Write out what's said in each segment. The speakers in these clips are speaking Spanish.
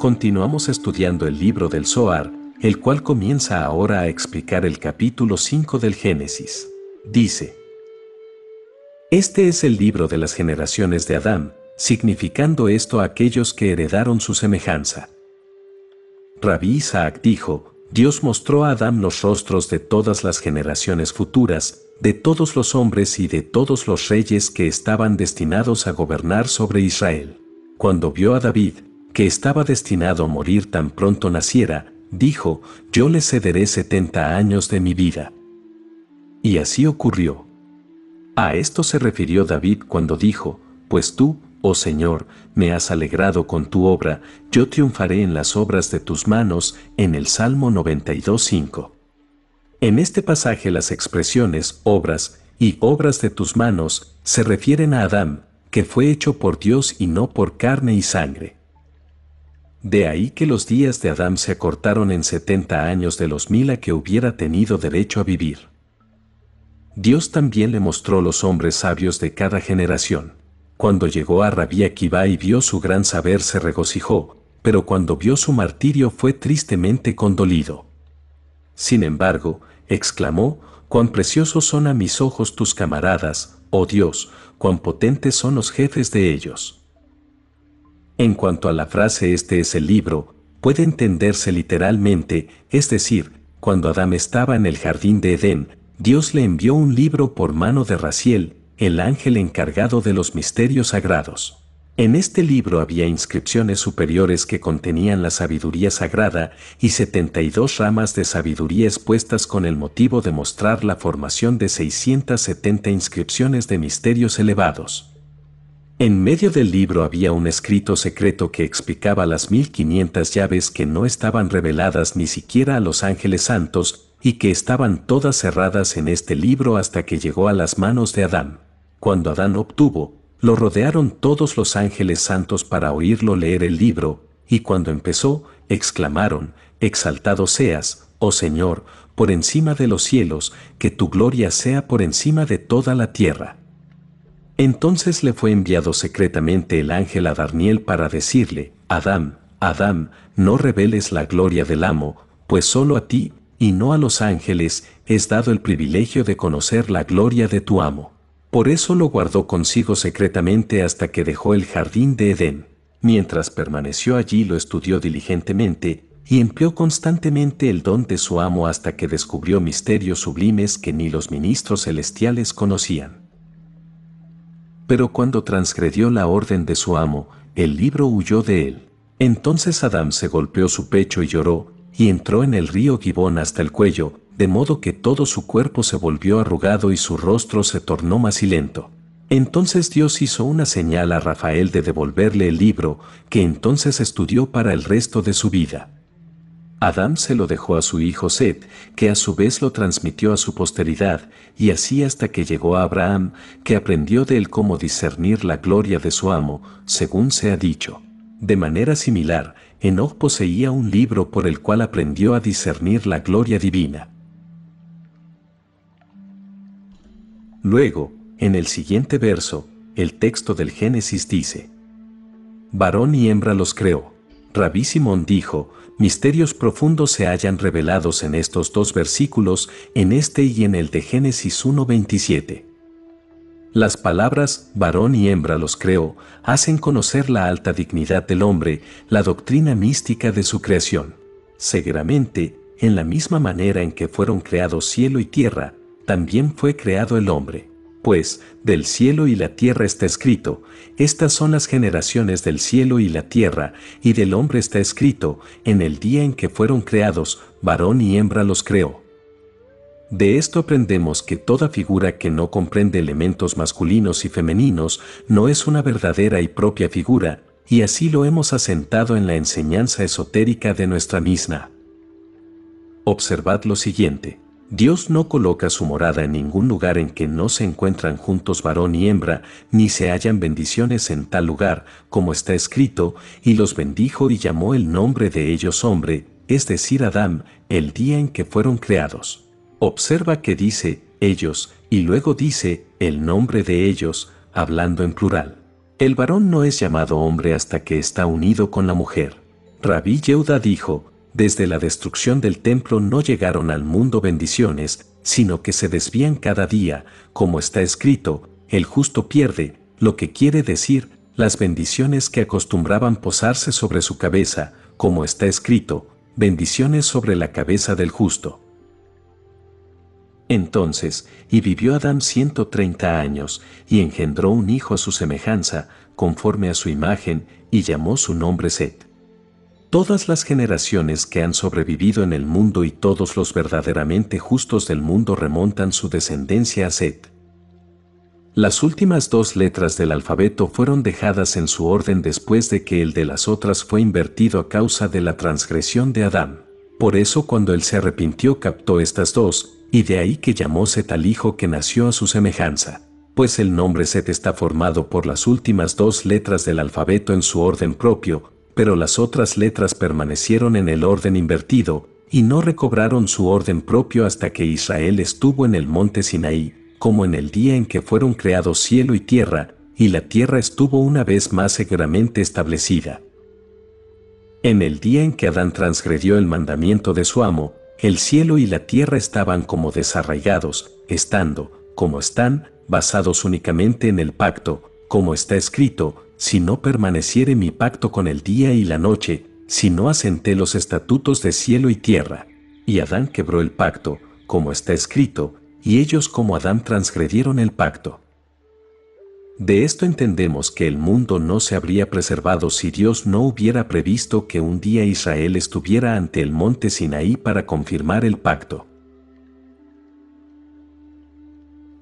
Continuamos estudiando el libro del Zohar, el cual comienza ahora a explicar el capítulo 5 del Génesis. Dice: Este es el libro de las generaciones de Adán, significando esto aquellos que heredaron su semejanza. Rabí Isaac dijo: Dios mostró a Adán los rostros de todas las generaciones futuras, de todos los hombres y de todos los reyes que estaban destinados a gobernar sobre Israel. Cuando vio a David, que estaba destinado a morir tan pronto naciera, dijo: Yo le cederé 70 años de mi vida. Y así ocurrió. A esto se refirió David cuando dijo: Pues tú, oh Señor, me has alegrado con tu obra, yo triunfaré en las obras de tus manos, en el Salmo 92:5. En este pasaje las expresiones obras y obras de tus manos se refieren a Adán, que fue hecho por Dios y no por carne y sangre. De ahí que los días de Adán se acortaron en 70 años de los 1000 a que hubiera tenido derecho a vivir. Dios también le mostró los hombres sabios de cada generación. Cuando llegó a Rabí Akivá y vio su gran saber se regocijó, pero cuando vio su martirio fue tristemente condolido. Sin embargo, exclamó: Cuán preciosos son a mis ojos tus camaradas, oh Dios, cuán potentes son los jefes de ellos. En cuanto a la frase "este es el libro", puede entenderse literalmente, es decir, cuando Adán estaba en el jardín de Edén, Dios le envió un libro por mano de Raziel, el ángel encargado de los misterios sagrados. En este libro había inscripciones superiores que contenían la sabiduría sagrada y 72 ramas de sabiduría expuestas con el motivo de mostrar la formación de 670 inscripciones de misterios elevados. En medio del libro había un escrito secreto que explicaba las 1500 llaves que no estaban reveladas ni siquiera a los ángeles santos y que estaban todas cerradas en este libro hasta que llegó a las manos de Adán. Cuando Adán obtuvo, lo rodearon todos los ángeles santos para oírlo leer el libro, y cuando empezó, exclamaron: Exaltado seas, oh Señor, por encima de los cielos, que tu gloria sea por encima de toda la tierra. Entonces le fue enviado secretamente el ángel a Darniel para decirle: Adán, Adán, no reveles la gloria del amo, pues solo a ti, y no a los ángeles, es dado el privilegio de conocer la gloria de tu amo. Por eso lo guardó consigo secretamente hasta que dejó el jardín de Edén. Mientras permaneció allí lo estudió diligentemente, y empleó constantemente el don de su amo hasta que descubrió misterios sublimes que ni los ministros celestiales conocían. Pero cuando transgredió la orden de su amo, el libro huyó de él. Entonces Adán se golpeó su pecho y lloró, y entró en el río Gibón hasta el cuello, de modo que todo su cuerpo se volvió arrugado y su rostro se tornó macilento. Entonces Dios hizo una señal a Rafael de devolverle el libro, que entonces estudió para el resto de su vida. Adán se lo dejó a su hijo Set, que a su vez lo transmitió a su posteridad, y así hasta que llegó a Abraham, que aprendió de él cómo discernir la gloria de su amo, según se ha dicho. De manera similar, Enoc poseía un libro por el cual aprendió a discernir la gloria divina. Luego, en el siguiente verso, el texto del Génesis dice: Varón y hembra los creó. Rabí Simón dijo: Misterios profundos se hallan revelados en estos dos versículos, en este y en el de Génesis 1:27. Las palabras varón y hembra los creó hacen conocer la alta dignidad del hombre, la doctrina mística de su creación. Seguramente, en la misma manera en que fueron creados cielo y tierra, también fue creado el hombre. Pues, del cielo y la tierra está escrito: estas son las generaciones del cielo y la tierra, y del hombre está escrito: en el día en que fueron creados, varón y hembra los creó. De esto aprendemos que toda figura que no comprende elementos masculinos y femeninos no es una verdadera y propia figura, y así lo hemos asentado en la enseñanza esotérica de nuestra Misna. Observad lo siguiente. Dios no coloca su morada en ningún lugar en que no se encuentran juntos varón y hembra, ni se hallan bendiciones en tal lugar, como está escrito: y los bendijo y llamó el nombre de ellos hombre, es decir Adán, el día en que fueron creados. Observa que dice ellos, y luego dice el nombre de ellos, hablando en plural. El varón no es llamado hombre hasta que está unido con la mujer. Rabí Yehuda dijo, desde la destrucción del templo no llegaron al mundo bendiciones, sino que se desvían cada día, como está escrito, el justo pierde, lo que quiere decir, las bendiciones que acostumbraban posarse sobre su cabeza, como está escrito, bendiciones sobre la cabeza del justo. Entonces, y vivió Adán 130 años, y engendró un hijo a su semejanza, conforme a su imagen, y llamó su nombre Set. Todas las generaciones que han sobrevivido en el mundo y todos los verdaderamente justos del mundo remontan su descendencia a Set. Las últimas dos letras del alfabeto fueron dejadas en su orden después de que el de las otras fue invertido a causa de la transgresión de Adán. Por eso cuando él se arrepintió captó estas dos, y de ahí que llamó Set al hijo que nació a su semejanza, pues el nombre Set está formado por las últimas dos letras del alfabeto en su orden propio, pero las otras letras permanecieron en el orden invertido, y no recobraron su orden propio hasta que Israel estuvo en el monte Sinaí, como en el día en que fueron creados cielo y tierra, y la tierra estuvo una vez más seguramente establecida. En el día en que Adán transgredió el mandamiento de su amo, el cielo y la tierra estaban como desarraigados, estando, como están, basados únicamente en el pacto, como está escrito, si no permaneciere mi pacto con el día y la noche, si no asenté los estatutos de cielo y tierra. Y Adán quebró el pacto, como está escrito, y ellos como Adán transgredieron el pacto. De esto entendemos que el mundo no se habría preservado si Dios no hubiera previsto que un día Israel estuviera ante el monte Sinaí para confirmar el pacto.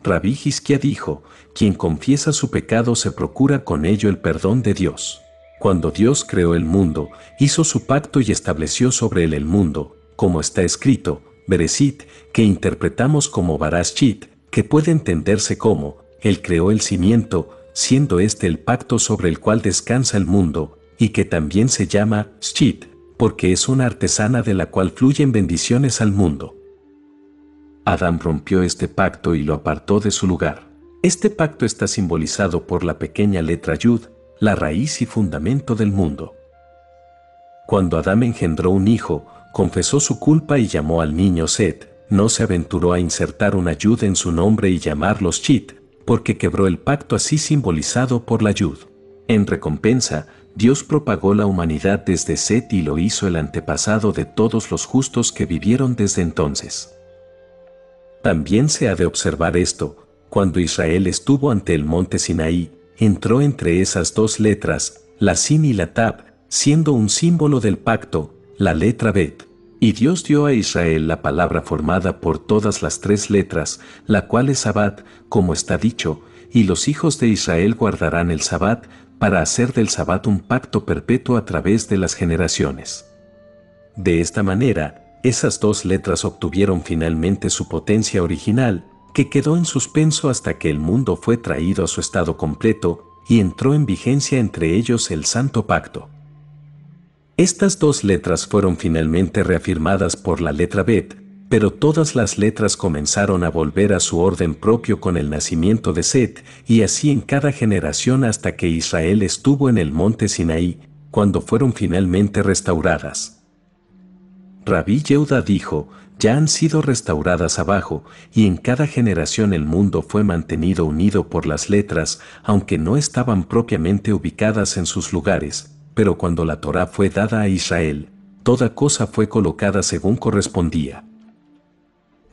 Rabí Hizquía dijo, quien confiesa su pecado se procura con ello el perdón de Dios. Cuando Dios creó el mundo, hizo su pacto y estableció sobre él el mundo, como está escrito, Bereshit, que interpretamos como Barashit, que puede entenderse como, él creó el cimiento, siendo este el pacto sobre el cual descansa el mundo, y que también se llama Shit, porque es una artesana de la cual fluyen bendiciones al mundo. Adán rompió este pacto y lo apartó de su lugar. Este pacto está simbolizado por la pequeña letra Yud, la raíz y fundamento del mundo. Cuando Adán engendró un hijo, confesó su culpa y llamó al niño Set, no se aventuró a insertar una Yud en su nombre y llamarlo Shit, porque quebró el pacto así simbolizado por la Yud. En recompensa, Dios propagó la humanidad desde Set y lo hizo el antepasado de todos los justos que vivieron desde entonces. También se ha de observar esto, cuando Israel estuvo ante el monte Sinaí, entró entre esas dos letras, la Sin y la Tab, siendo un símbolo del pacto, la letra Bet. Y Dios dio a Israel la palabra formada por todas las tres letras, la cual es Sabbat, como está dicho, y los hijos de Israel guardarán el Sabbat, para hacer del Sabbat un pacto perpetuo a través de las generaciones. De esta manera, esas dos letras obtuvieron finalmente su potencia original, que quedó en suspenso hasta que el mundo fue traído a su estado completo, y entró en vigencia entre ellos el Santo Pacto. Estas dos letras fueron finalmente reafirmadas por la letra Bet, pero todas las letras comenzaron a volver a su orden propio con el nacimiento de Set, y así en cada generación hasta que Israel estuvo en el monte Sinaí, cuando fueron finalmente restauradas. Rabí Yehuda dijo, ya han sido restauradas abajo, y en cada generación el mundo fue mantenido unido por las letras, aunque no estaban propiamente ubicadas en sus lugares, pero cuando la Torá fue dada a Israel, toda cosa fue colocada según correspondía.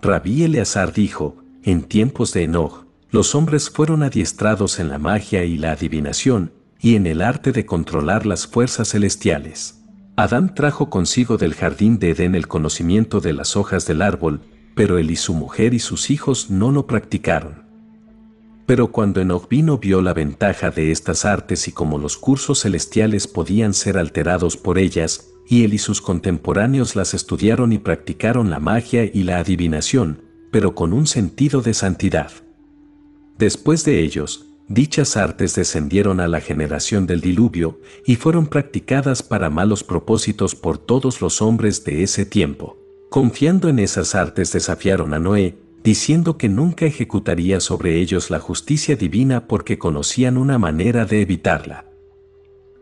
Rabí Eleazar dijo, en tiempos de Enoch, los hombres fueron adiestrados en la magia y la adivinación, y en el arte de controlar las fuerzas celestiales. Adán trajo consigo del jardín de Edén el conocimiento de las hojas del árbol, pero él y su mujer y sus hijos no lo practicaron. Pero cuando Enoch vio la ventaja de estas artes y cómo los cursos celestiales podían ser alterados por ellas, y él y sus contemporáneos las estudiaron y practicaron la magia y la adivinación, pero con un sentido de santidad. Después de ellos, dichas artes descendieron a la generación del diluvio y fueron practicadas para malos propósitos por todos los hombres de ese tiempo. Confiando en esas artes desafiaron a Noé, diciendo que nunca ejecutaría sobre ellos la justicia divina porque conocían una manera de evitarla.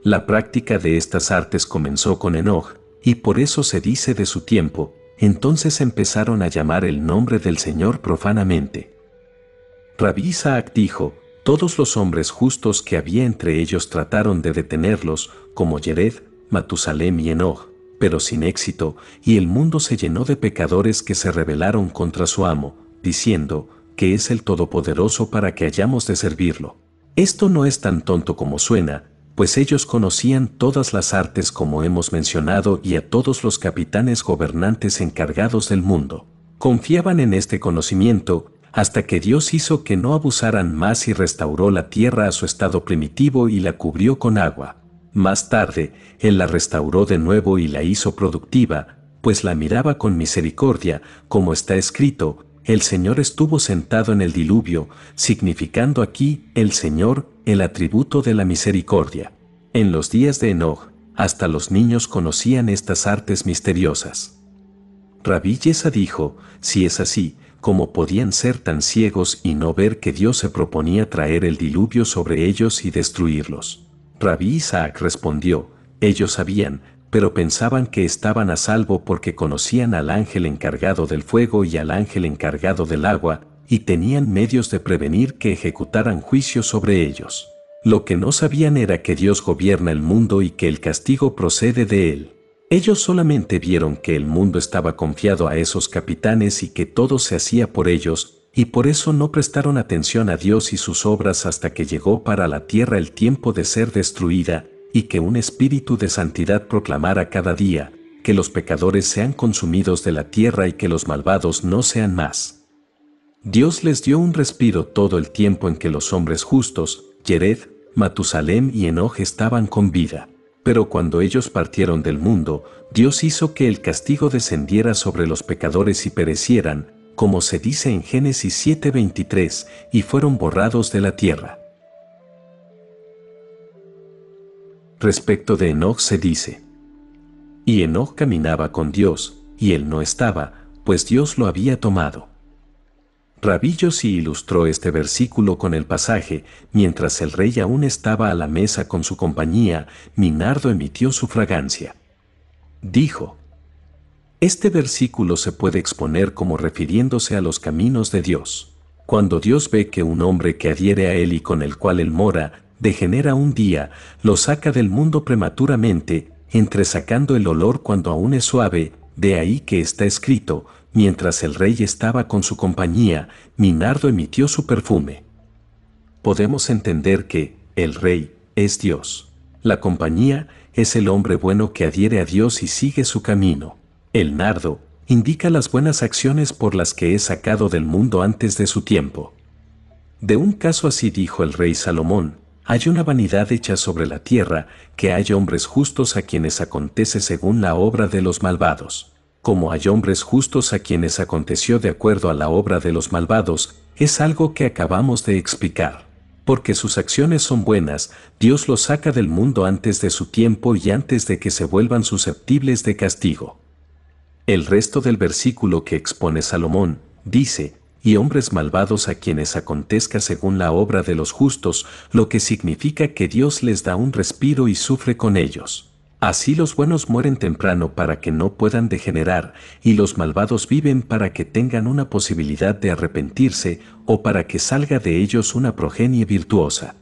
La práctica de estas artes comenzó con Enoch, y por eso se dice de su tiempo, entonces empezaron a llamar el nombre del Señor profanamente. Rabí Isaac dijo, todos los hombres justos que había entre ellos trataron de detenerlos, como Yered, Matusalem y Enoch, pero sin éxito, y el mundo se llenó de pecadores que se rebelaron contra su amo, diciendo, que es el Todopoderoso para que hayamos de servirlo. Esto no es tan tonto como suena, pues ellos conocían todas las artes como hemos mencionado y a todos los capitanes gobernantes encargados del mundo. Confiaban en este conocimiento, hasta que Dios hizo que no abusaran más y restauró la tierra a su estado primitivo y la cubrió con agua. Más tarde, Él la restauró de nuevo y la hizo productiva, pues la miraba con misericordia, como está escrito, el Señor estuvo sentado en el diluvio, significando aquí el Señor, el atributo de la misericordia. En los días de Enoch, hasta los niños conocían estas artes misteriosas. Rabí Yesa dijo, si es así, ¿cómo podían ser tan ciegos y no ver que Dios se proponía traer el diluvio sobre ellos y destruirlos? Rabí Isaac respondió, ellos sabían, pero pensaban que estaban a salvo porque conocían al ángel encargado del fuego y al ángel encargado del agua, y tenían medios de prevenir que ejecutaran juicio sobre ellos. Lo que no sabían era que Dios gobierna el mundo y que el castigo procede de Él. Ellos solamente vieron que el mundo estaba confiado a esos capitanes y que todo se hacía por ellos, y por eso no prestaron atención a Dios y sus obras hasta que llegó para la tierra el tiempo de ser destruida, y que un espíritu de santidad proclamara cada día, que los pecadores sean consumidos de la tierra y que los malvados no sean más. Dios les dio un respiro todo el tiempo en que los hombres justos, Yered, Matusalem y Enoch estaban con vida. Pero cuando ellos partieron del mundo, Dios hizo que el castigo descendiera sobre los pecadores y perecieran, como se dice en Génesis 7:23, y fueron borrados de la tierra. Respecto de Enoch se dice, y Enoch caminaba con Dios, y él no estaba, pues Dios lo había tomado. Rabí Yossi ilustró este versículo con el pasaje, mientras el rey aún estaba a la mesa con su compañía, mi nardo emitió su fragancia. Dijo, este versículo se puede exponer como refiriéndose a los caminos de Dios. Cuando Dios ve que un hombre que adhiere a Él y con el cual Él mora, degenera un día, lo saca del mundo prematuramente, entresacando el olor cuando aún es suave, de ahí que está escrito, mientras el rey estaba con su compañía, mi nardo emitió su perfume. Podemos entender que, el rey, es Dios. La compañía, es el hombre bueno que adhiere a Dios y sigue su camino. El nardo, indica las buenas acciones por las que es sacado del mundo antes de su tiempo. De un caso así dijo el rey Salomón, hay una vanidad hecha sobre la tierra, que hay hombres justos a quienes acontece según la obra de los malvados. Como hay hombres justos a quienes aconteció de acuerdo a la obra de los malvados, es algo que acabamos de explicar. Porque sus acciones son buenas, Dios los saca del mundo antes de su tiempo y antes de que se vuelvan susceptibles de castigo. El resto del versículo que expone Salomón, dice, y hombres malvados a quienes acontezca según la obra de los justos, lo que significa que Dios les da un respiro y sufre con ellos. Así los buenos mueren temprano para que no puedan degenerar, y los malvados viven para que tengan una posibilidad de arrepentirse o para que salga de ellos una progenie virtuosa.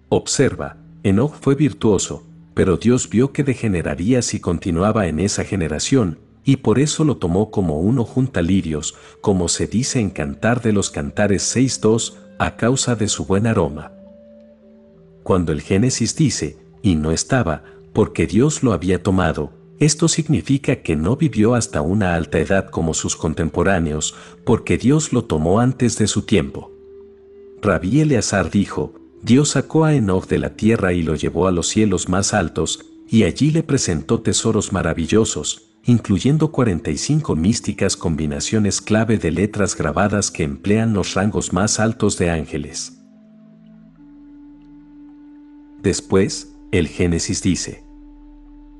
Observa, Enoch fue virtuoso, pero Dios vio que degeneraría si continuaba en esa generación, y por eso lo tomó como uno junta lirios, como se dice en Cantar de los Cantares 6:2, a causa de su buen aroma. Cuando el Génesis dice, y no estaba, porque Dios lo había tomado, esto significa que no vivió hasta una alta edad como sus contemporáneos, porque Dios lo tomó antes de su tiempo. Rabí Eleazar dijo, Dios sacó a Enoch de la tierra y lo llevó a los cielos más altos, y allí le presentó tesoros maravillosos, incluyendo 45 místicas combinaciones clave de letras grabadas que emplean los rangos más altos de ángeles. Después, el Génesis dice,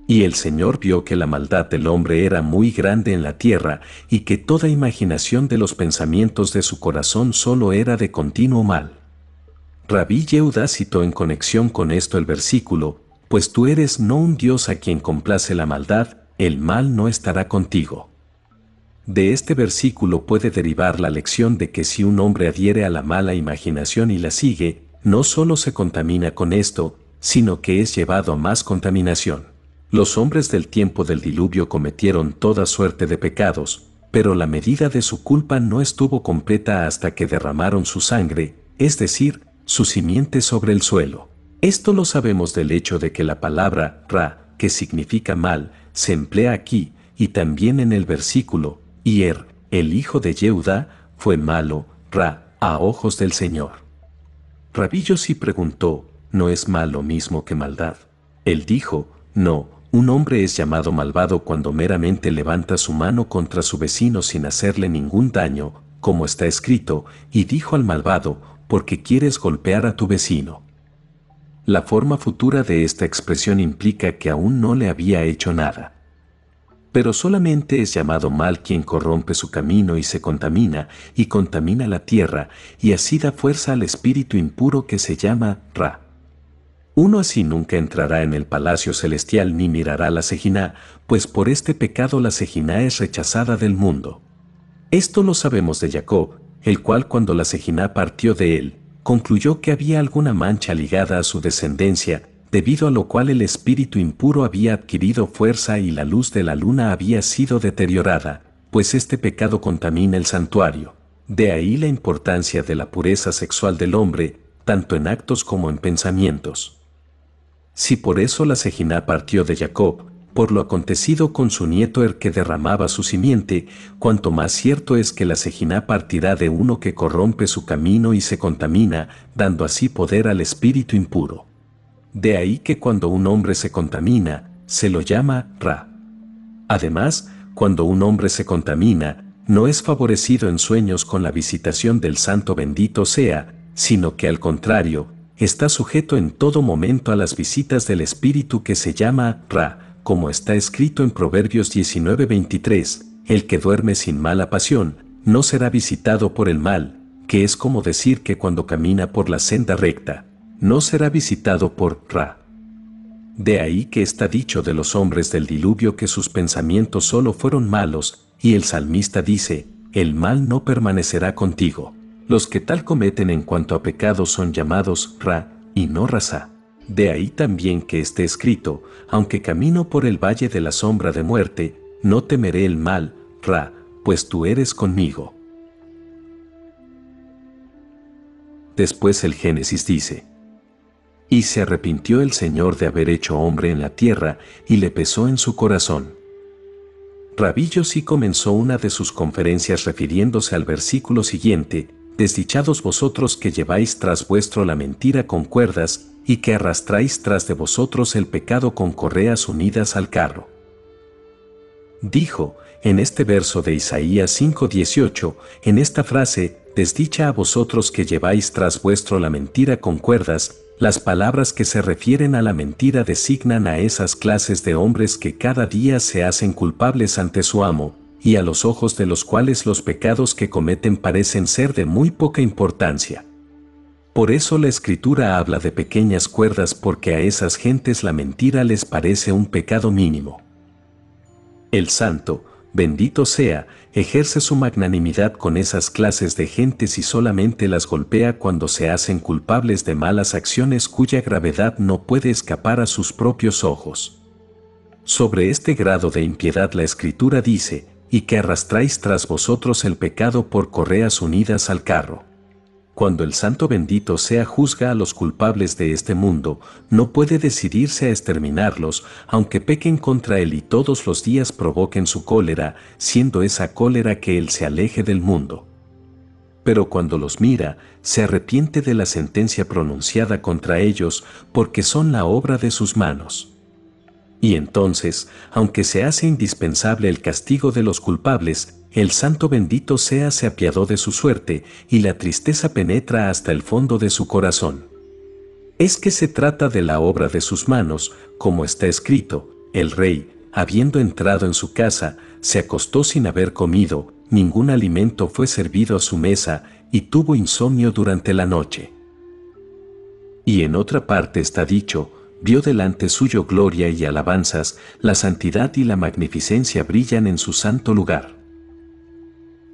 y el Señor vio que la maldad del hombre era muy grande en la tierra, y que toda imaginación de los pensamientos de su corazón solo era de continuo mal. Rabí Yehuda citó en conexión con esto el versículo, pues tú eres no un Dios a quien complace la maldad, el mal no estará contigo. De este versículo puede derivar la lección de que si un hombre adhiere a la mala imaginación y la sigue, no solo se contamina con esto, sino que es llevado a más contaminación. Los hombres del tiempo del diluvio cometieron toda suerte de pecados, pero la medida de su culpa no estuvo completa hasta que derramaron su sangre, es decir, su simiente sobre el suelo. Esto lo sabemos del hecho de que la palabra ra, que significa mal, se emplea aquí, y también en el versículo, y el hijo de Yehuda, fue malo, ra, a ojos del Señor. Rabí Yossi preguntó, ¿no es mal lo mismo que maldad? Él dijo, no, un hombre es llamado malvado cuando meramente levanta su mano contra su vecino sin hacerle ningún daño, como está escrito, y dijo al malvado, porque quieres golpear a tu vecino. La forma futura de esta expresión implica que aún no le había hecho nada. Pero solamente es llamado mal quien corrompe su camino y se contamina, y contamina la tierra, y así da fuerza al espíritu impuro que se llama Ra. Uno así nunca entrará en el palacio celestial ni mirará la Sejiná, pues por este pecado la Sejiná es rechazada del mundo. Esto lo sabemos de Jacob, el cual cuando la Sejiná partió de él, concluyó que había alguna mancha ligada a su descendencia, debido a lo cual el espíritu impuro había adquirido fuerza y la luz de la luna había sido deteriorada, pues este pecado contamina el santuario. De ahí la importancia de la pureza sexual del hombre, tanto en actos como en pensamientos. Si por eso la Sejiná partió de Jacob, por lo acontecido con su nieto que derramaba su simiente, cuanto más cierto es que la Sejiná partirá de uno que corrompe su camino y se contamina, dando así poder al espíritu impuro. De ahí que cuando un hombre se contamina, se lo llama Ra. Además, cuando un hombre se contamina, no es favorecido en sueños con la visitación del Santo bendito sea, sino que al contrario, está sujeto en todo momento a las visitas del espíritu que se llama Ra, como está escrito en Proverbios 19:23, el que duerme sin mala pasión, no será visitado por el mal, que es como decir que cuando camina por la senda recta, no será visitado por Ra. De ahí que está dicho de los hombres del diluvio que sus pensamientos solo fueron malos, y el salmista dice, el mal no permanecerá contigo. Los que tal cometen en cuanto a pecados son llamados Ra, y no Rasá. De ahí también que esté escrito, aunque camino por el valle de la sombra de muerte, no temeré el mal, Ra, pues tú eres conmigo. Después el Génesis dice, y se arrepintió el Señor de haber hecho hombre en la tierra, y le pesó en su corazón. Rabí Yossi comenzó una de sus conferencias refiriéndose al versículo siguiente, desdichados vosotros que lleváis tras vuestro la mentira con cuerdas, y que arrastráis tras de vosotros el pecado con correas unidas al carro. Dijo, en este verso de Isaías 5:18, en esta frase, desdicha a vosotros que lleváis tras vuestro la mentira con cuerdas, las palabras que se refieren a la mentira designan a esas clases de hombres que cada día se hacen culpables ante su amo, y a los ojos de los cuales los pecados que cometen parecen ser de muy poca importancia. Por eso la Escritura habla de pequeñas cuerdas porque a esas gentes la mentira les parece un pecado mínimo. El Santo, bendito sea, ejerce su magnanimidad con esas clases de gentes y solamente las golpea cuando se hacen culpables de malas acciones cuya gravedad no puede escapar a sus propios ojos. Sobre este grado de impiedad la Escritura dice, y que arrastráis tras vosotros el pecado por correas unidas al carro. Cuando el Santo bendito sea juzga a los culpables de este mundo, no puede decidirse a exterminarlos, aunque pequen contra él y todos los días provoquen su cólera, siendo esa cólera que él se aleje del mundo. Pero cuando los mira, se arrepiente de la sentencia pronunciada contra ellos, porque son la obra de sus manos. Y entonces, aunque se hace indispensable el castigo de los culpables, el Santo bendito sea se apiadó de su suerte, y la tristeza penetra hasta el fondo de su corazón. Es que se trata de la obra de sus manos, como está escrito, el rey, habiendo entrado en su casa, se acostó sin haber comido, ningún alimento fue servido a su mesa, y tuvo insomnio durante la noche. Y en otra parte está dicho, vio delante suyo gloria y alabanzas, la santidad y la magnificencia brillan en su santo lugar.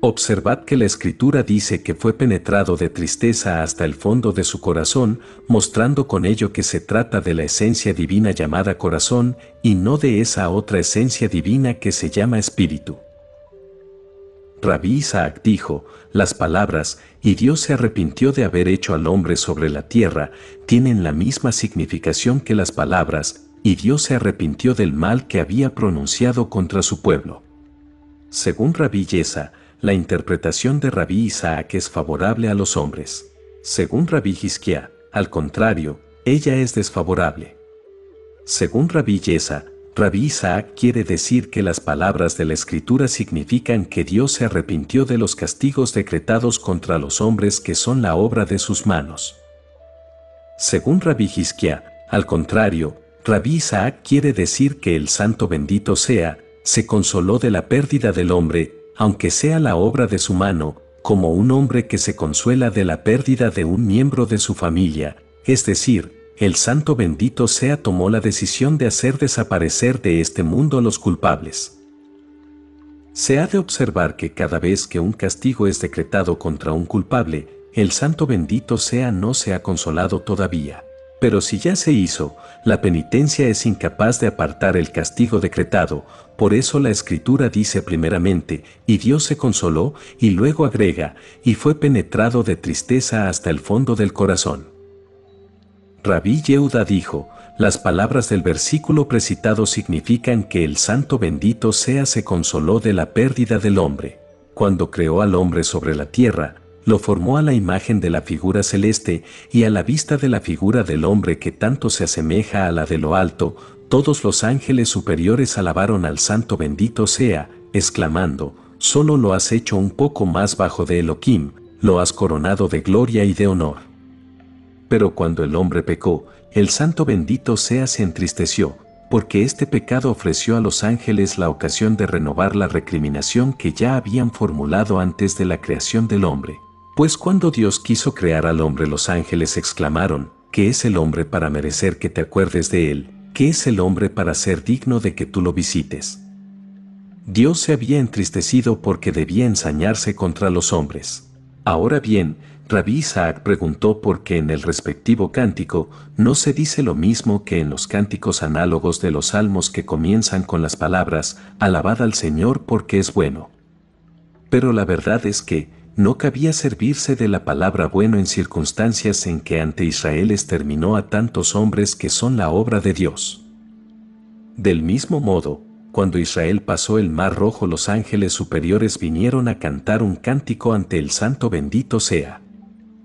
Observad que la Escritura dice que fue penetrado de tristeza hasta el fondo de su corazón, mostrando con ello que se trata de la esencia divina llamada corazón, y no de esa otra esencia divina que se llama espíritu. Rabí Isaac dijo, las palabras, y Dios se arrepintió de haber hecho al hombre sobre la tierra, tienen la misma significación que las palabras, y Dios se arrepintió del mal que había pronunciado contra su pueblo. Según Rabí Yesa, la interpretación de Rabí Isaac es favorable a los hombres. Según Rabí Hizquía, al contrario, ella es desfavorable. Según Rabí Yesa, Rabí Isaac quiere decir que las palabras de la Escritura significan que Dios se arrepintió de los castigos decretados contra los hombres que son la obra de sus manos. Según Rabí Hizquía, al contrario, Rabí Isaac quiere decir que el Santo bendito sea, se consoló de la pérdida del hombre, aunque sea la obra de su mano, como un hombre que se consuela de la pérdida de un miembro de su familia, es decir, el Santo bendito sea tomó la decisión de hacer desaparecer de este mundo a los culpables. Se ha de observar que cada vez que un castigo es decretado contra un culpable, el Santo bendito sea no se ha consolado todavía. Pero si ya se hizo, la penitencia es incapaz de apartar el castigo decretado, por eso la Escritura dice primeramente, y Dios se consoló, y luego agrega, y fue penetrado de tristeza hasta el fondo del corazón. Rabí Yehuda dijo, las palabras del versículo precitado significan que el Santo bendito sea se consoló de la pérdida del hombre. Cuando creó al hombre sobre la tierra, lo formó a la imagen de la figura celeste y a la vista de la figura del hombre que tanto se asemeja a la de lo alto, todos los ángeles superiores alabaron al Santo bendito sea, exclamando, solo lo has hecho un poco más bajo de Elohim, lo has coronado de gloria y de honor. Pero cuando el hombre pecó, el Santo bendito sea se entristeció, porque este pecado ofreció a los ángeles la ocasión de renovar la recriminación que ya habían formulado antes de la creación del hombre. Pues cuando Dios quiso crear al hombre, los ángeles exclamaron, ¿qué es el hombre para merecer que te acuerdes de él? ¿Qué es el hombre para ser digno de que tú lo visites? Dios se había entristecido porque debía ensañarse contra los hombres. Ahora bien, Rabí Isaac preguntó por qué en el respectivo cántico no se dice lo mismo que en los cánticos análogos de los salmos que comienzan con las palabras, alabad al Señor porque es bueno. Pero la verdad es que no cabía servirse de la palabra bueno en circunstancias en que ante Israel exterminó a tantos hombres que son la obra de Dios. Del mismo modo, cuando Israel pasó el Mar Rojo, los ángeles superiores vinieron a cantar un cántico ante el Santo bendito sea.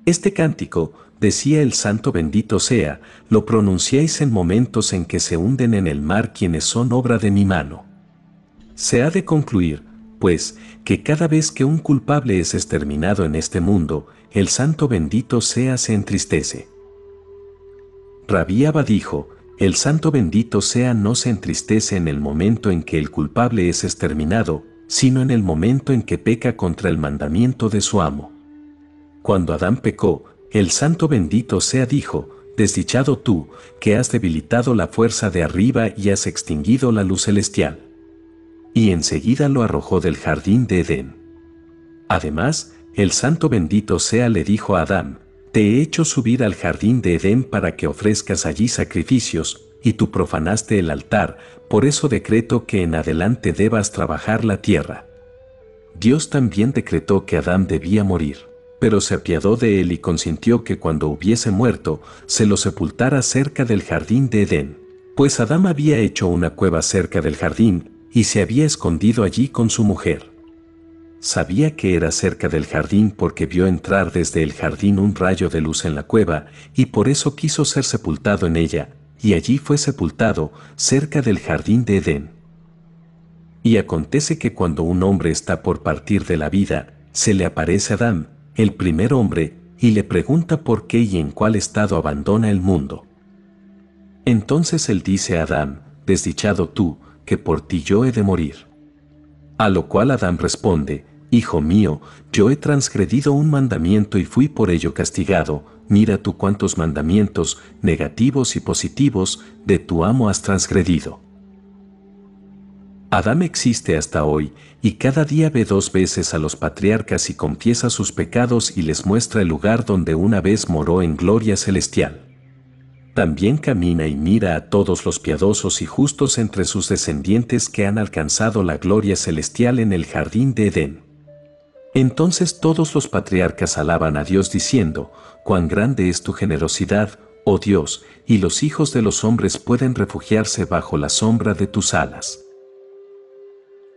Este cántico, decía el Santo bendito sea, lo pronunciáis en momentos en que se hunden en el mar quienes son obra de mi mano. Se ha de concluir, pues, que cada vez que un culpable es exterminado en este mundo, el Santo bendito sea se entristece. Rabí Abba dijo, el Santo bendito sea no se entristece en el momento en que el culpable es exterminado, sino en el momento en que peca contra el mandamiento de su amo. Cuando Adán pecó, el Santo bendito sea dijo, desdichado tú, que has debilitado la fuerza de arriba y has extinguido la luz celestial. Y enseguida lo arrojó del jardín de Edén. Además, el Santo bendito sea le dijo a Adán, te he hecho subir al jardín de Edén para que ofrezcas allí sacrificios, y tú profanaste el altar, por eso decreto que en adelante debas trabajar la tierra. Dios también decretó que Adán debía morir, pero se apiadó de él y consintió que cuando hubiese muerto, se lo sepultara cerca del jardín de Edén, pues Adán había hecho una cueva cerca del jardín, y se había escondido allí con su mujer. Sabía que era cerca del jardín porque vio entrar desde el jardín un rayo de luz en la cueva, y por eso quiso ser sepultado en ella, y allí fue sepultado, cerca del jardín de Edén. Y acontece que cuando un hombre está por partir de la vida, se le aparece Adán, el primer hombre, y le pregunta por qué y en cuál estado abandona el mundo. Entonces él dice a Adán, desdichado tú, que por ti yo he de morir. A lo cual Adán responde, Hijo mío, yo he transgredido un mandamiento y fui por ello castigado. Mira tú cuántos mandamientos, negativos y positivos, de tu amo has transgredido. Adán existe hasta hoy, y cada día ve 2 veces a los patriarcas y confiesa sus pecados y les muestra el lugar donde una vez moró en gloria celestial. También camina y mira a todos los piadosos y justos entre sus descendientes que han alcanzado la gloria celestial en el jardín de Edén. Entonces todos los patriarcas alaban a Dios diciendo: «Cuán grande es tu generosidad, oh Dios, y los hijos de los hombres pueden refugiarse bajo la sombra de tus alas».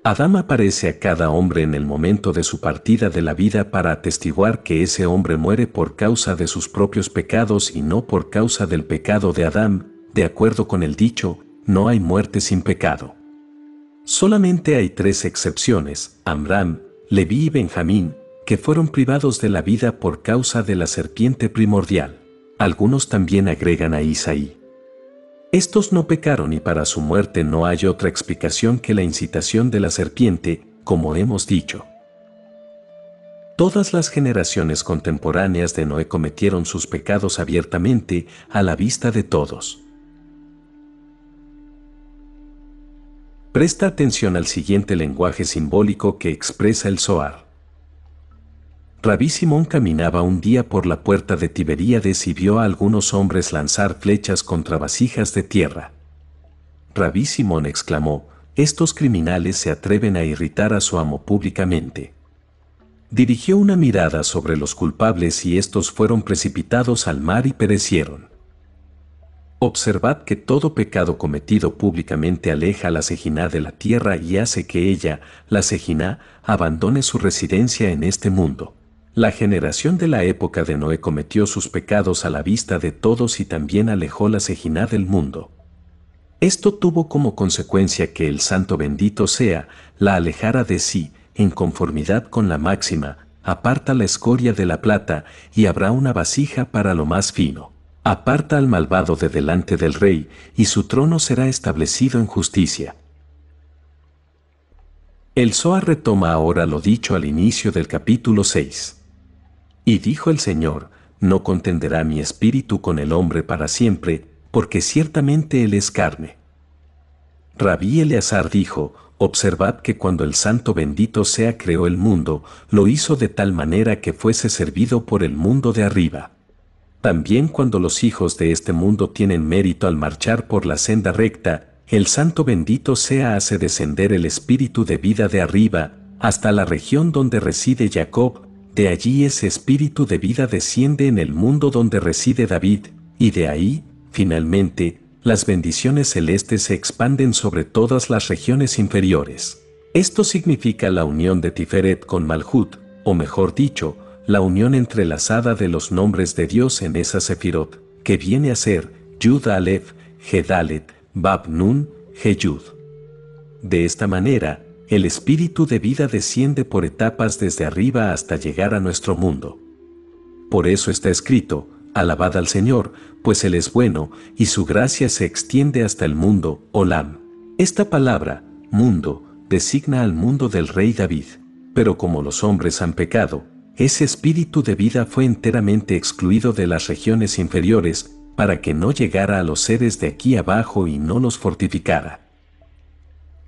Adán aparece a cada hombre en el momento de su partida de la vida para atestiguar que ese hombre muere por causa de sus propios pecados y no por causa del pecado de Adán, de acuerdo con el dicho, no hay muerte sin pecado. Solamente hay 3 excepciones, Amram, Leví y Benjamín, que fueron privados de la vida por causa de la serpiente primordial. Algunos también agregan a Isaí. Estos no pecaron y para su muerte no hay otra explicación que la incitación de la serpiente, como hemos dicho. Todas las generaciones contemporáneas de Noé cometieron sus pecados abiertamente, a la vista de todos. Presta atención al siguiente lenguaje simbólico que expresa el Zohar. Rabí Simón caminaba un día por la puerta de Tiberíades y vio a algunos hombres lanzar flechas contra vasijas de tierra. Rabí Simón exclamó: «Estos criminales se atreven a irritar a su amo públicamente». Dirigió una mirada sobre los culpables y estos fueron precipitados al mar y perecieron. Observad que todo pecado cometido públicamente aleja a la Sejiná de la tierra y hace que ella, la Sejiná, abandone su residencia en este mundo. La generación de la época de Noé cometió sus pecados a la vista de todos y también alejó la Sejiná del mundo. Esto tuvo como consecuencia que el Santo bendito sea, la alejara de sí, en conformidad con la máxima: aparta la escoria de la plata, y habrá una vasija para lo más fino. Aparta al malvado de delante del rey, y su trono será establecido en justicia. El Zohar retoma ahora lo dicho al inicio del capítulo 6. Y dijo el Señor: «No contenderá mi espíritu con el hombre para siempre, porque ciertamente él es carne». Rabí Eleazar dijo: «Observad que cuando el Santo bendito sea creó el mundo, lo hizo de tal manera que fuese servido por el mundo de arriba. También cuando los hijos de este mundo tienen mérito al marchar por la senda recta, el Santo bendito sea hace descender el espíritu de vida de arriba, hasta la región donde reside Jacob. De allí ese espíritu de vida desciende en el mundo donde reside David, y de ahí, finalmente, las bendiciones celestes se expanden sobre todas las regiones inferiores». Esto significa la unión de Tiferet con Malhut, o mejor dicho, la unión entrelazada de los nombres de Dios en esa Sefirot, que viene a ser Yud Aleph, He Dalet, Bab Nun, He Yud. De esta manera, el espíritu de vida desciende por etapas desde arriba hasta llegar a nuestro mundo. Por eso está escrito: «Alabad al Señor, pues Él es bueno, y su gracia se extiende hasta el mundo, Olam». Esta palabra, mundo, designa al mundo del rey David. Pero como los hombres han pecado, ese espíritu de vida fue enteramente excluido de las regiones inferiores, para que no llegara a los seres de aquí abajo y no los fortificara.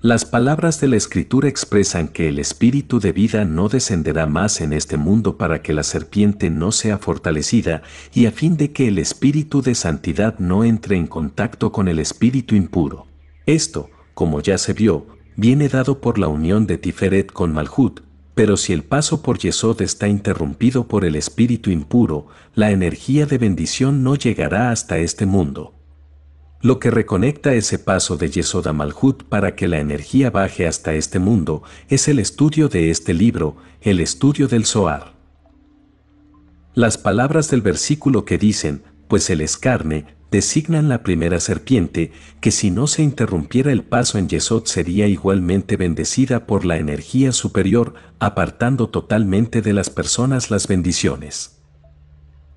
Las palabras de la Escritura expresan que el espíritu de vida no descenderá más en este mundo para que la serpiente no sea fortalecida y a fin de que el espíritu de santidad no entre en contacto con el espíritu impuro. Esto, como ya se vio, viene dado por la unión de Tiferet con Malhut, pero si el paso por Yesod está interrumpido por el espíritu impuro, la energía de bendición no llegará hasta este mundo. Lo que reconecta ese paso de Yesod a Malhut para que la energía baje hasta este mundo es el estudio de este libro, el estudio del Zohar. Las palabras del versículo que dicen: «pues él es carne», designan la primera serpiente, que si no se interrumpiera el paso en Yesod sería igualmente bendecida por la energía superior, apartando totalmente de las personas las bendiciones.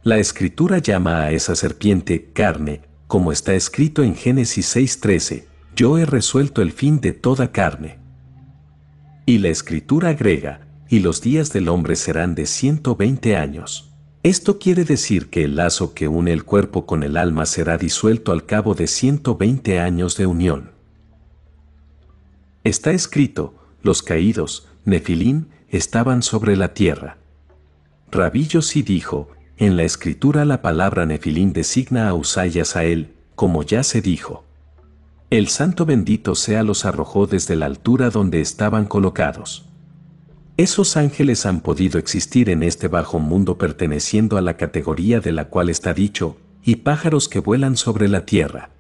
La Escritura llama a esa serpiente carne, como está escrito en Génesis 6:13, «Yo he resuelto el fin de toda carne». Y la Escritura agrega: y los días del hombre serán de 120 años. Esto quiere decir que el lazo que une el cuerpo con el alma será disuelto al cabo de 120 años de unión. Está escrito, los caídos, Nefilim, estaban sobre la tierra. Rabí Yossi dijo, en la escritura la palabra Nefilim designa a Uzá y Asael, como ya se dijo. El santo bendito sea los arrojó desde la altura donde estaban colocados. Esos ángeles han podido existir en este bajo mundo perteneciendo a la categoría de la cual está dicho, y pájaros que vuelan sobre la tierra.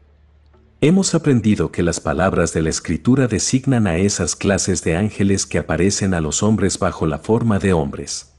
Hemos aprendido que las palabras de la Escritura designan a esas clases de ángeles que aparecen a los hombres bajo la forma de hombres.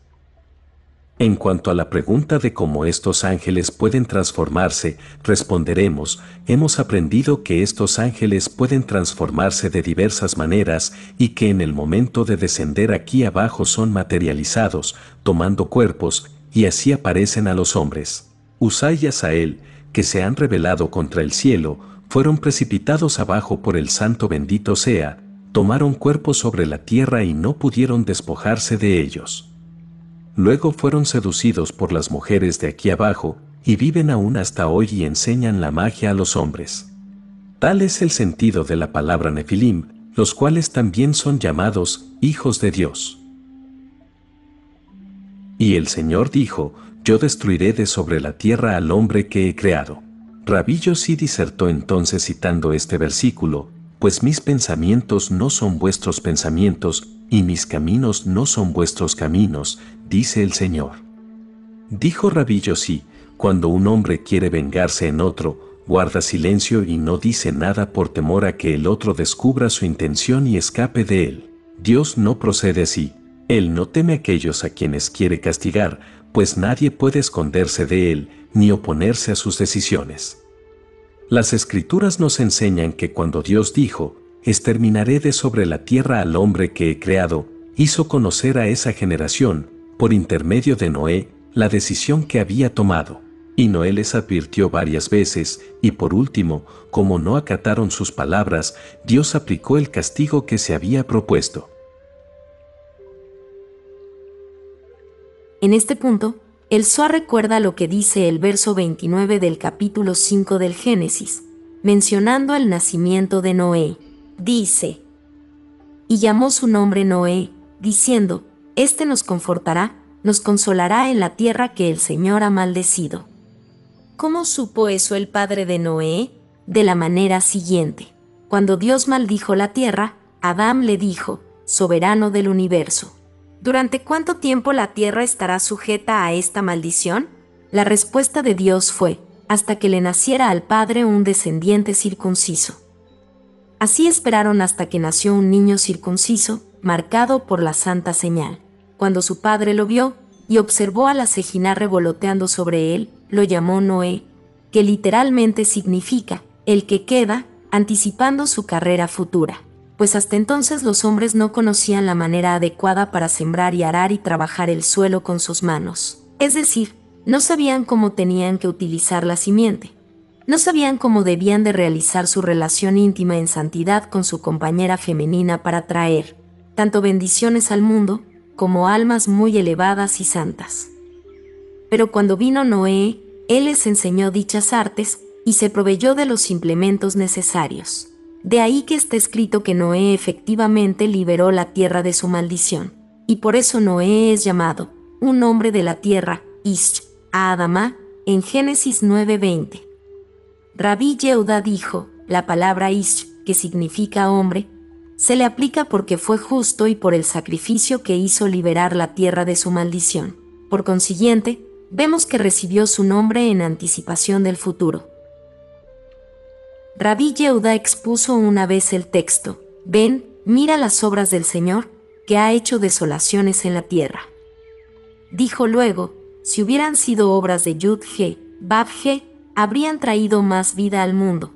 En cuanto a la pregunta de cómo estos ángeles pueden transformarse, responderemos, hemos aprendido que estos ángeles pueden transformarse de diversas maneras y que en el momento de descender aquí abajo son materializados, tomando cuerpos, y así aparecen a los hombres. Uzá y Asael, que se han rebelado contra el cielo, fueron precipitados abajo por el santo bendito sea, tomaron cuerpos sobre la tierra y no pudieron despojarse de ellos. Luego fueron seducidos por las mujeres de aquí abajo, y viven aún hasta hoy y enseñan la magia a los hombres. Tal es el sentido de la palabra Nefilim, los cuales también son llamados hijos de Dios. Y el Señor dijo, yo destruiré de sobre la tierra al hombre que he creado. Rabí Yossi disertó entonces citando este versículo, pues mis pensamientos no son vuestros pensamientos, y mis caminos no son vuestros caminos, dice el Señor. Dijo Rabí Yossi, cuando un hombre quiere vengarse en otro, guarda silencio y no dice nada por temor a que el otro descubra su intención y escape de él. Dios no procede así. Él no teme a aquellos a quienes quiere castigar, pues nadie puede esconderse de él, ni oponerse a sus decisiones. Las Escrituras nos enseñan que cuando Dios dijo, exterminaré de sobre la tierra al hombre que he creado, hizo conocer a esa generación, por intermedio de Noé, la decisión que había tomado. Y Noé les advirtió varias veces, y por último, como no acataron sus palabras, Dios aplicó el castigo que se había propuesto. En este punto, el Zohar recuerda lo que dice el verso 29 del capítulo 5 del Génesis, mencionando el nacimiento de Noé. Dice, y llamó su nombre Noé, diciendo, este nos confortará, nos consolará en la tierra que el Señor ha maldecido. ¿Cómo supo eso el padre de Noé? De la manera siguiente. Cuando Dios maldijo la tierra, Adán le dijo, soberano del universo, ¿durante cuánto tiempo la tierra estará sujeta a esta maldición? La respuesta de Dios fue, hasta que le naciera al padre un descendiente circunciso. Así esperaron hasta que nació un niño circunciso, marcado por la santa señal. Cuando su padre lo vio, y observó a la Sejina revoloteando sobre él, lo llamó Noé, que literalmente significa, el que queda, anticipando su carrera futura. Pues hasta entonces los hombres no conocían la manera adecuada para sembrar y arar y trabajar el suelo con sus manos. Es decir, no sabían cómo tenían que utilizar la simiente. No sabían cómo debían de realizar su relación íntima en santidad con su compañera femenina para traer tanto bendiciones al mundo, como almas muy elevadas y santas. Pero cuando vino Noé, él les enseñó dichas artes y se proveyó de los implementos necesarios. De ahí que está escrito que Noé efectivamente liberó la tierra de su maldición, y por eso Noé es llamado, un hombre de la tierra, Ish, a Adamá, en Génesis 9:20. Rabí Yehuda dijo, la palabra Ish, que significa hombre, se le aplica porque fue justo y por el sacrificio que hizo liberar la tierra de su maldición. Por consiguiente, vemos que recibió su nombre en anticipación del futuro. Rabí Yehuda expuso una vez el texto, ven, mira las obras del Señor, que ha hecho desolaciones en la tierra. Dijo luego, si hubieran sido obras de Yud-He, Bab-He, habrían traído más vida al mundo,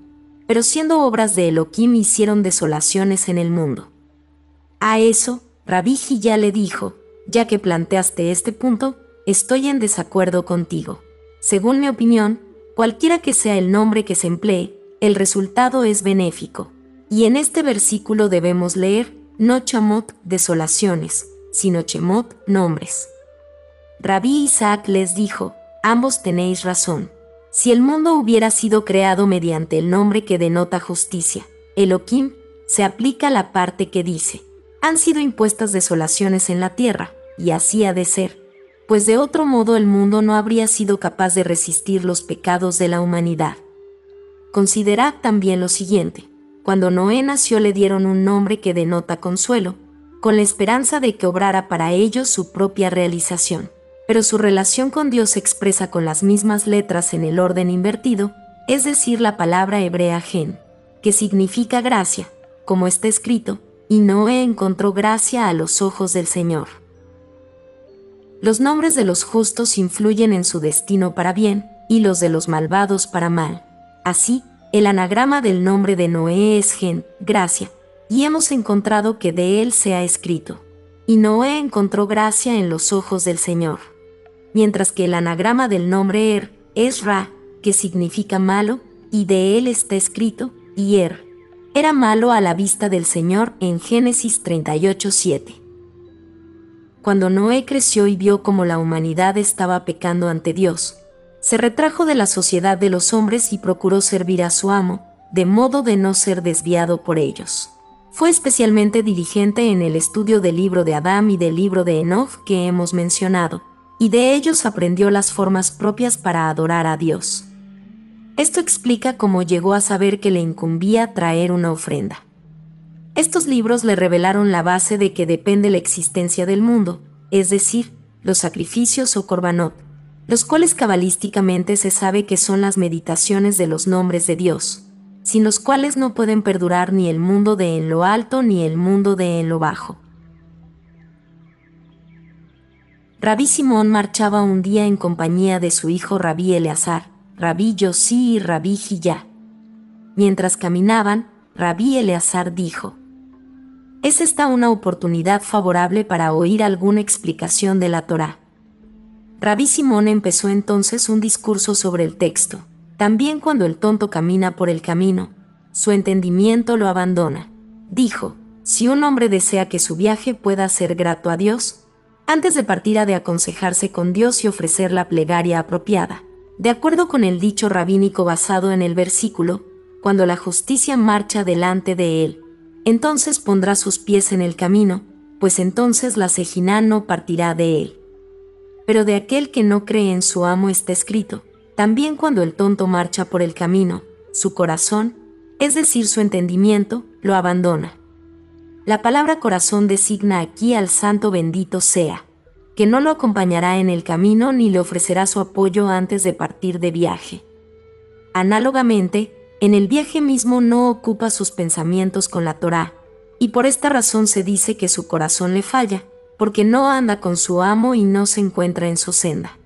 pero siendo obras de Elohim hicieron desolaciones en el mundo. A eso, Rabí Hillá le dijo, ya que planteaste este punto, estoy en desacuerdo contigo. Según mi opinión, cualquiera que sea el nombre que se emplee, el resultado es benéfico. Y en este versículo debemos leer, no chamot, desolaciones, sino Chemot, nombres. Rabí Isaac les dijo, ambos tenéis razón. Si el mundo hubiera sido creado mediante el nombre que denota justicia, Elohim, se aplica la parte que dice, han sido impuestas desolaciones en la tierra, y así ha de ser, pues de otro modo el mundo no habría sido capaz de resistir los pecados de la humanidad. Considerad también lo siguiente, cuando Noé nació le dieron un nombre que denota consuelo, con la esperanza de que obrara para ellos su propia realización. Pero su relación con Dios se expresa con las mismas letras en el orden invertido, es decir, la palabra hebrea gen, que significa gracia, como está escrito, y Noé encontró gracia a los ojos del Señor. Los nombres de los justos influyen en su destino para bien, y los de los malvados para mal. Así, el anagrama del nombre de Noé es gen, gracia, y hemos encontrado que de él se ha escrito, y Noé encontró gracia en los ojos del Señor. Mientras que el anagrama del nombre es Ra, que significa malo, y de él está escrito, y era malo a la vista del Señor en Génesis 38:7. Cuando Noé creció y vio cómo la humanidad estaba pecando ante Dios, se retrajo de la sociedad de los hombres y procuró servir a su amo, de modo de no ser desviado por ellos. Fue especialmente diligente en el estudio del libro de Adán y del libro de Enoch que hemos mencionado, y de ellos aprendió las formas propias para adorar a Dios. Esto explica cómo llegó a saber que le incumbía traer una ofrenda. Estos libros le revelaron la base de que depende la existencia del mundo, es decir, los sacrificios o korbanot, los cuales cabalísticamente se sabe que son las meditaciones de los nombres de Dios, sin los cuales no pueden perdurar ni el mundo de en lo alto ni el mundo de en lo bajo. Rabí Simón marchaba un día en compañía de su hijo Rabí Eleazar, Rabí Yosí y Rabí Hillá. Mientras caminaban, Rabí Eleazar dijo, «Es esta una oportunidad favorable para oír alguna explicación de la Torá». Rabí Simón empezó entonces un discurso sobre el texto. También cuando el tonto camina por el camino, su entendimiento lo abandona. Dijo, si un hombre desea que su viaje pueda ser grato a Dios, antes de partir ha de aconsejarse con Dios y ofrecer la plegaria apropiada. De acuerdo con el dicho rabínico basado en el versículo, cuando la justicia marcha delante de él, entonces pondrá sus pies en el camino, pues entonces la Sejiná no partirá de él. Pero de aquel que no cree en su amo está escrito, también cuando el tonto marcha por el camino, su corazón, es decir, su entendimiento, lo abandona. La palabra corazón designa aquí al santo bendito sea, que no lo acompañará en el camino ni le ofrecerá su apoyo antes de partir de viaje. Análogamente, en el viaje mismo no ocupa sus pensamientos con la Torá, y por esta razón se dice que su corazón le falla, porque no anda con su amo y no se encuentra en su senda.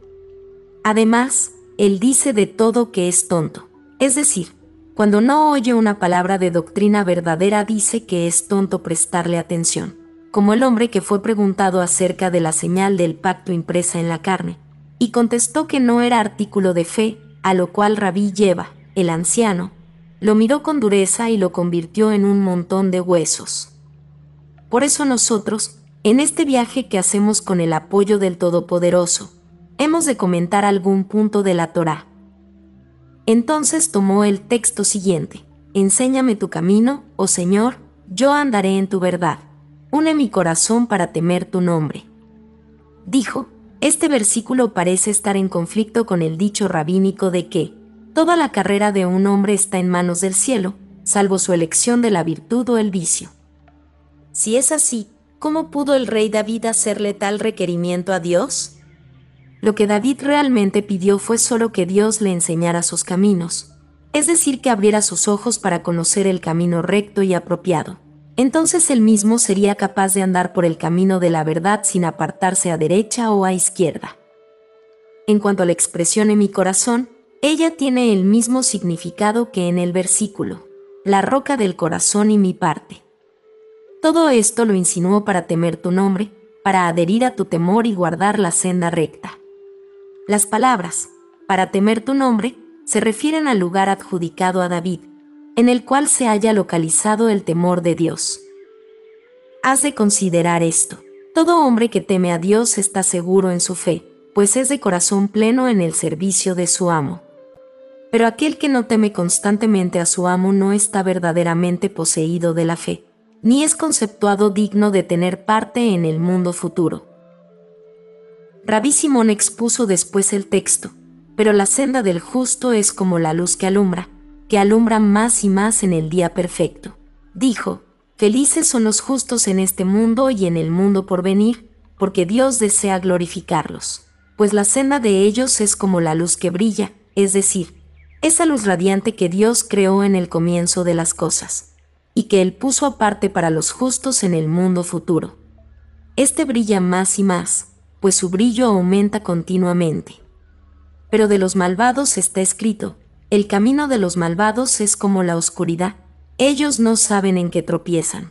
Además, él dice de todo que es tonto, es decir, cuando no oye una palabra de doctrina verdadera dice que es tonto prestarle atención, como el hombre que fue preguntado acerca de la señal del pacto impresa en la carne, y contestó que no era artículo de fe, a lo cual Rabí Lleva, el anciano, lo miró con dureza y lo convirtió en un montón de huesos. Por eso nosotros, en este viaje que hacemos con el apoyo del Todopoderoso, hemos de comentar algún punto de la Torá. Entonces tomó el texto siguiente, enséñame tu camino, oh Señor, yo andaré en tu verdad, une mi corazón para temer tu nombre. Dijo, este versículo parece estar en conflicto con el dicho rabínico de que toda la carrera de un hombre está en manos del cielo, salvo su elección de la virtud o el vicio. Si es así, ¿cómo pudo el rey David hacerle tal requerimiento a Dios? Lo que David realmente pidió fue solo que Dios le enseñara sus caminos, es decir, que abriera sus ojos para conocer el camino recto y apropiado. Entonces él mismo sería capaz de andar por el camino de la verdad sin apartarse a derecha o a izquierda. En cuanto a la expresión en mi corazón, ella tiene el mismo significado que en el versículo, la roca del corazón y mi parte. Todo esto lo insinuó para temer tu nombre, para adherir a tu temor y guardar la senda recta. Las palabras, para temer tu nombre, se refieren al lugar adjudicado a David, en el cual se haya localizado el temor de Dios. Has de considerar esto. Todo hombre que teme a Dios está seguro en su fe, pues es de corazón pleno en el servicio de su amo. Pero aquel que no teme constantemente a su amo no está verdaderamente poseído de la fe, ni es conceptuado digno de tener parte en el mundo futuro. Rabí Simón expuso después el texto, pero la senda del justo es como la luz que alumbra más y más en el día perfecto. Dijo, felices son los justos en este mundo y en el mundo por venir, porque Dios desea glorificarlos, pues la senda de ellos es como la luz que brilla, es decir, esa luz radiante que Dios creó en el comienzo de las cosas, y que Él puso aparte para los justos en el mundo futuro. Este brilla más y más, pues su brillo aumenta continuamente. Pero de los malvados está escrito, el camino de los malvados es como la oscuridad, ellos no saben en qué tropiezan.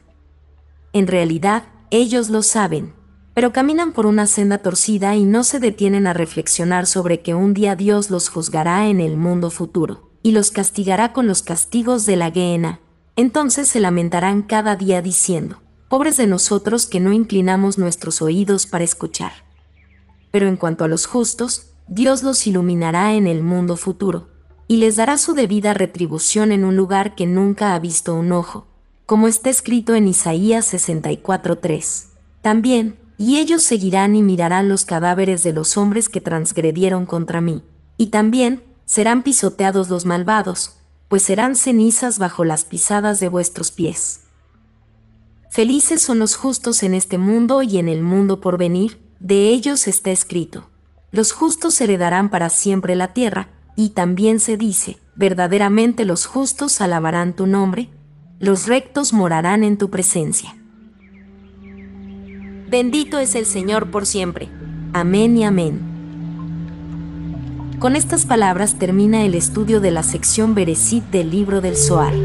En realidad, ellos lo saben, pero caminan por una senda torcida y no se detienen a reflexionar sobre que un día Dios los juzgará en el mundo futuro, y los castigará con los castigos de la Gehenna. Entonces se lamentarán cada día diciendo, pobres de nosotros que no inclinamos nuestros oídos para escuchar. Pero en cuanto a los justos, Dios los iluminará en el mundo futuro, y les dará su debida retribución en un lugar que nunca ha visto un ojo, como está escrito en Isaías 64:3. También, y ellos seguirán y mirarán los cadáveres de los hombres que transgredieron contra mí, y también serán pisoteados los malvados, pues serán cenizas bajo las pisadas de vuestros pies. Felices son los justos en este mundo y en el mundo por venir, de ellos está escrito. Los justos heredarán para siempre la tierra, y también se dice, verdaderamente los justos alabarán tu nombre, los rectos morarán en tu presencia. Bendito es el Señor por siempre. Amén y amén. Con estas palabras termina el estudio de la sección Bereshit del libro del Zohar.